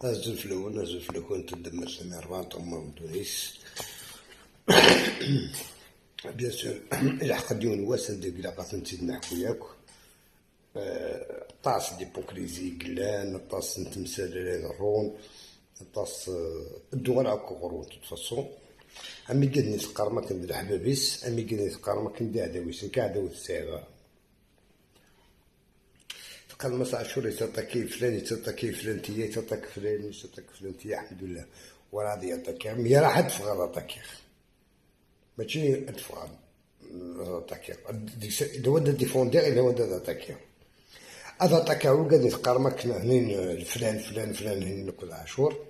أزل فلوكون تدمر سنة 4 طمام تونس. بيان سور إلا حقديون واسن ديك إلا قاتل نزيد نحكو ياك طاس ديبوكريزي قلان طاس نتمثال الرون طاس الدول هاكو غرون تتفصو أمي قد نتقار ما كندير حبابيس أمي قد نتقار ما كندير عداويس كعداوة الساغة قال مسا شوري تطاكي فلان يتطاكي فلان تيا يتطاك فلان يتطاك فلان تيا الحمد لله وراضي يطاكي مي راه حد فغا طاكي ماشي ادفع طاكي إذا ودا ديفوندير إذا ودا طاكي هذا طاكي هو قاعد يتقارمك هنين فلان هنين كل عاشور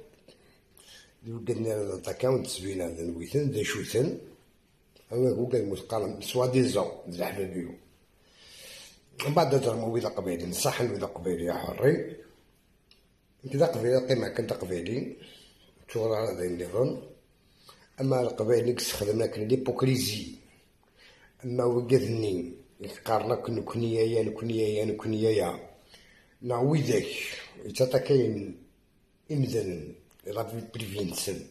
قلنا طاكي ونتسبينا هذا نويثن ذا شوثن هو قاعد متقارم سوا ديزون ذا حبابيو من بعد درمو ويدا قبيلي نصح ويدا قبيلي يا حري كذا قبيلي قيمة كنت قبيلي شغل هذا النظام أما القبائل خدمنا كنا ليبوكريزي أما وقذني يقارنك نكونيا نعوذك يتطاكين إمذن رافي بريفينسن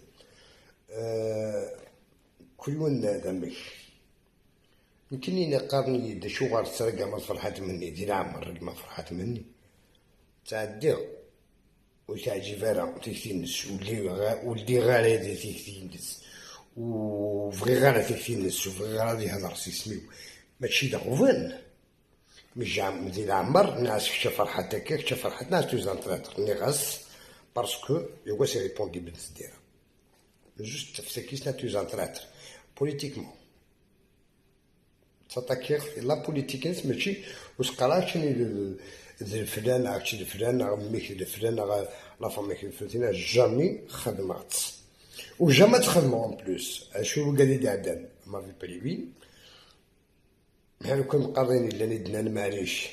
كلون دمك يمكنني نقارني دا شغل سرقة ما فرحت مني دي العمر ما فرحت مني تعدي وتعجي فارا تيكتينس ولدي غالي دي تيكتينس وفغي غالا تيكتينس وفغي غالا دي هضر سيسميو ماشي دا غوفن مش دي العمر ناس كشا فرحت هكا كشا فرحت ناس توزان تلاتر ني غاس باسكو يوا سي ريبوندي بنت ديرها جوست تفسكيسنا توزان تلاتر بوليتيكمون تطاكير لا بوليتيكنس ماشي واش قراتني الفلان عرفتي الفلان ميك الفلان لا فاميك الفلانيه جامي خدمات وجامي تخدموا اون بلوس شو قال لي عدن ما في بريفي بحال كون قارين الا ندنا معليش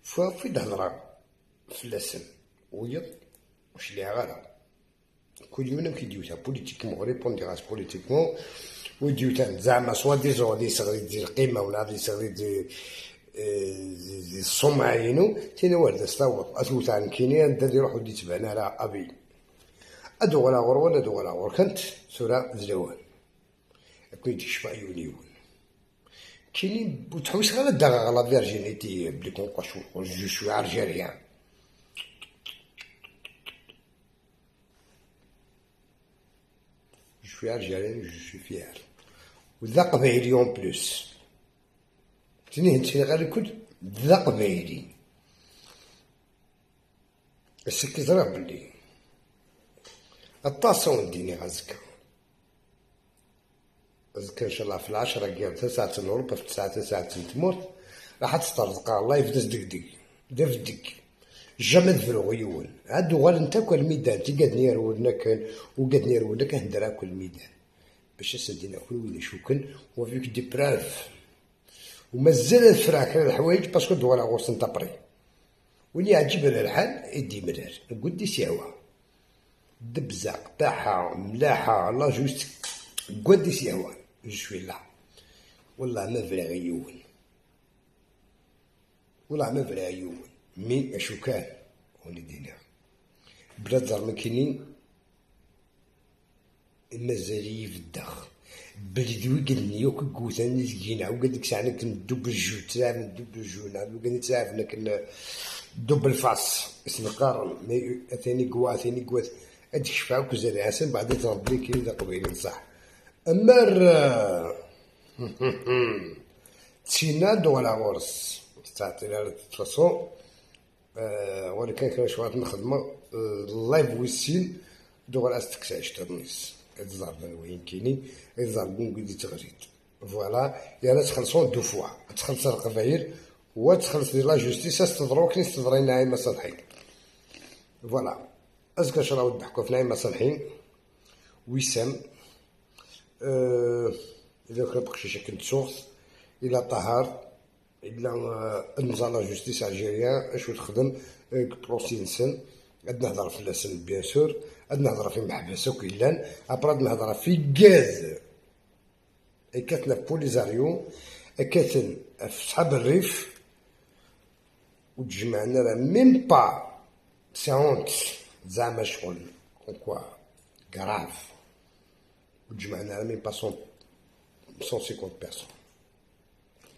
في الهضره فلاسن ويض واش ليها غالا كل يوم كيديوها بوليتيكمون ريبونديغاس بوليتيكمون وديوتان زعما سوا ديزون غادي يصغري دير القيمه ولا غادي يصغري دير الصومعينو تينا والد استوط اثوثان كينيا انت يروح ودي تبعنا على ابي ادو ولا غور ولا دو ولا غور كنت سورة زلوان كنت تشفى يونيون كاينين وتحوس غير الدغا لا فيرجينيتي بلي كونقاشو جو شوي ارجيريان جو شوي ارجيريان جو شوي فيار وذا قبايلي اون بلوس تنين غير الكل ذا قبايلي السكي زرع بلي الطاسون ديني غازكا ان شاء الله في 10 كيام 9 اوروبا في 9 تموت راح تسترزق الله يفدس دقدق دفدق جامد فروغيون عندو غير انت كل ميدان تي قد نيرولنا كان وقد نيرولنا كان هندرا كل ميدان باش سدينا كل وين شوكن وفيك دي براف ومازال الفراك الحوايج باسكو دولا غوص نطبري وين يعجبنا الحال يدي مرار نقول دي سياوه دبزاق طاحه ملاحه لا جوست قد دي سياوه جوي لا والله ما فراغيون والله ما فراغيون مي اشو كان ولدينا بلاد زعما كاينين مازال في الداخل بلدوي قالني يوك قوتاني زكينا وقالك ساعنا كندوب الجو تاعنا ندوب الجو نعملو قالني تعرفنا كنا دوب الفاس اسم قارن مي ثاني قوات هاديك شفاو كزاري عسل بعد تربي لي كاين ذا قبيل صح اما تسينا دولا غورس تعطينا الفاصون ولكن كان شويه نخدمو اللايف ويسين دولا استكساش ترنيس الزربان وين كاينين الزربون قد تغريد فوالا يا تخلصون دو فوا تخلص القبايل وتخلص لا جوستيس استدروك نستدري نعيم صالحين فوالا ازكى شراو الضحكو في نعيم صالحين وسام اذا كان بقشيشه كنت سوغث الى طهار الى النظام لا جوستيس الجيريان اش تخدم بروسين سن عاد نهضر في اللسن بيان سور عاد نهضر في محبسه وكيلان ابراد نهضر في كاز كاتنا بوليزاريو كاتن في صحاب الريف وتجمعنا راه ميم با سي هونت زعما شغل كوا كراف، وتجمعنا ميم با 150 بيرسون.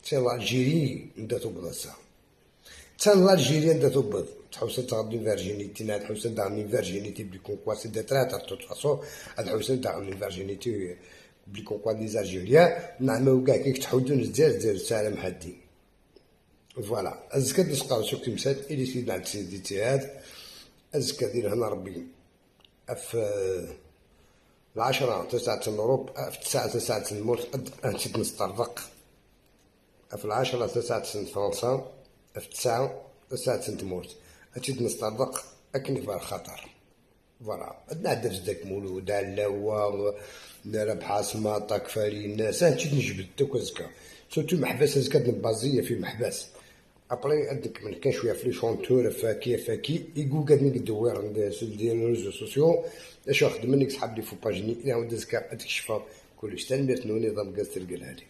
تسين الجيري نداتو بلاصة، تسان الجيري نداتو بض تحوسن تغني فيرجينيتي، ناد حوسن تغني فيرجينيتي بلي كونكوا سي دي ترات دو توت فاسون، هاد حوسن تغني فيرجينيتي بلي كونكوا دي زالجيريان، نعمو كاع كي تحودو نزدير سالم حدي. فوالا أزكا نسقاو سوق تمسات إلي سيدنا عند سيدي تياد، أزكا دير هنا ربي في 10 9 الأوروب، في 9 الموت نسيت نسترزق، في 10 9 فرنسا، في 9 تموت، نسيت نسترزق أكني في الخطر. فوالا عندنا هدا في داك مولود علاوة لا بحاس ماطا كفالي الناس، نشيت نجبد دوك أزكا سورتو محباس أزكا نبازية في محباس. ابري عندك من كان شويه في لي شونتور فاكي يقول قاعدين ندوير ديال لي ريزو سوسيو اش خدمني صحاب لي فو باجني يعاود زكا تكشفها كلش تنميت نوني نظام كاس تلقى هادي.